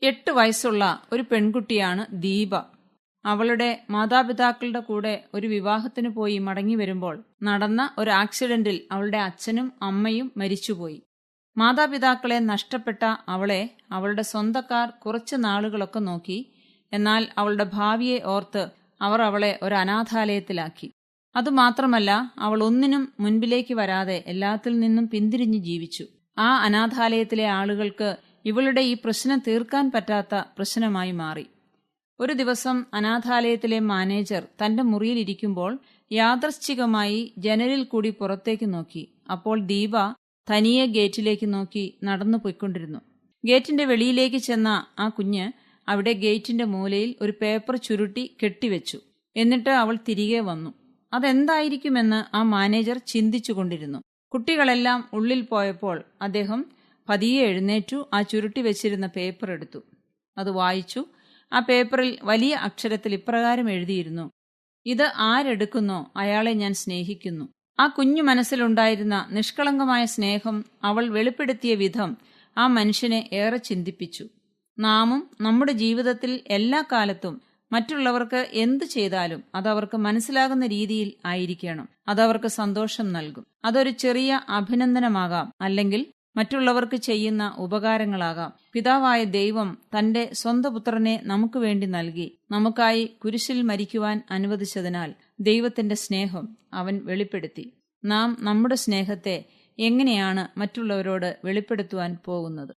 8 വയസ്സുള്ള ഒരു പെൺകുട്ടിയാണ് ദീപ. അവളുടെ മാതാപിതാക്കളുടെ കൂടെ ഒരു വിവാഹത്തിന് പോയി മടങ്ങി വരുമ്പോൾ നടന്ന ഒരു ആക്സിഡന്റിൽ അവളുടെ അച്ഛനും അമ്മയും മരിച്ചുപോയി. മാതാപിതാക്കളെ നഷ്ടപ്പെട്ട അവളെ അവളുടെ സ്വന്തക്കാർ കുറച്ചു നാളുകളൊക്കെ നോക്കി. എന്നാൽ അവളുടെ ഭാവിയെ ഓർത്ത് അവർ അവളെ ഒരു അനാഥാലയത്തിലാക്കി. അതുമാത്രമല്ല, അവൾ ഒന്നിനും മുൻപിലേക്ക് വരാതെ എല്ലാത്തിൽ നിന്നും പിന്തിരിഞ്ഞു ജീവിച്ചു. ആ അനാഥാലയത്തിലെ ആളുകൾക്ക് ഇവളുടെ ഈ പ്രശ്നം തീർക്കാൻ പറ്റാത്ത പ്രശ്നമായി മാറി. ഒരു ദിവസം അനാഥാലയത്തിലെ മാനേജർ തന്റെ മുറിയിലിരിക്കുമ്പോൾ യാദൃശ്ചികമായി ജനലിൽ കൂടി പുറത്തേക്ക് നോക്കി. അപ്പോൾ ദീപ തനിയെ ഗേറ്റിലേക്ക് നോക്കി നടന്നു പോയിക്കൊണ്ടിരുന്നു. ഗേറ്റിന്റെ വെളിയിലേക്ക് ചെന്ന ആ കുഞ്ഞ് അവിടെ ഗേറ്റിന്റെ മൂലയിൽ ഒരു പേപ്പർ ചുരുട്ടി കെട്ടിവെച്ചു. എന്നിട്ട് അവൾ തിരികെ വന്നു. അതെന്തായിരിക്കുമെന്ന് ആ മാനേജർ ചിന്തിച്ചുകൊണ്ടിരുന്നു. കുട്ടികളെല്ലാം ഉള്ളിൽ പോയപ്പോൾ അദ്ദേഹം പതിയെ എഴുന്നേറ്റു ആ ചുരുട്ടി വെച്ചിരുന്ന പേപ്പർ എടുത്തു. അത് വായിച്ചു. ആ പേപ്പറിൽ വലിയ അക്ഷരത്തിൽ ഇപ്രകാരം എഴുതിയിരുന്നു: ഇത് ആരെടുക്കുന്നോ അയാളെ ഞാൻ സ്നേഹിക്കുന്നു. ആ കുഞ്ഞു മനസ്സിലുണ്ടായിരുന്ന നിഷ്കളങ്കമായ സ്നേഹം അവൾ വെളിപ്പെടുത്തിയ വിധം ആ മനുഷ്യനെ ഏറെ ചിന്തിപ്പിച്ചു. നാമും നമ്മുടെ ജീവിതത്തിൽ എല്ലാ കാലത്തും മറ്റുള്ളവർക്ക് എന്തു ചെയ്താലും അതവർക്ക് മനസ്സിലാകുന്ന രീതിയിൽ ആയിരിക്കണം. അതവർക്ക് സന്തോഷം നൽകും. അതൊരു ചെറിയ അഭിനന്ദനമാകാം, അല്ലെങ്കിൽ മറ്റുള്ളവർക്ക് ചെയ്യുന്ന ഉപകാരങ്ങളാകാം. പിതാവായ ദൈവം തന്റെ സ്വന്തം പുത്രനെ നമുക്ക് വേണ്ടി നൽകി നമുക്കായി കുരിശിൽ മരിക്കുവാൻ അനുവദിച്ചതിനാൽ ദൈവത്തിന്റെ സ്നേഹം അവൻ വെളിപ്പെടുത്തി. നാം നമ്മുടെ സ്നേഹത്തെ എങ്ങനെയാണ് മറ്റുള്ളവരോട് വെളിപ്പെടുത്തുവാൻ പോകുന്നത്?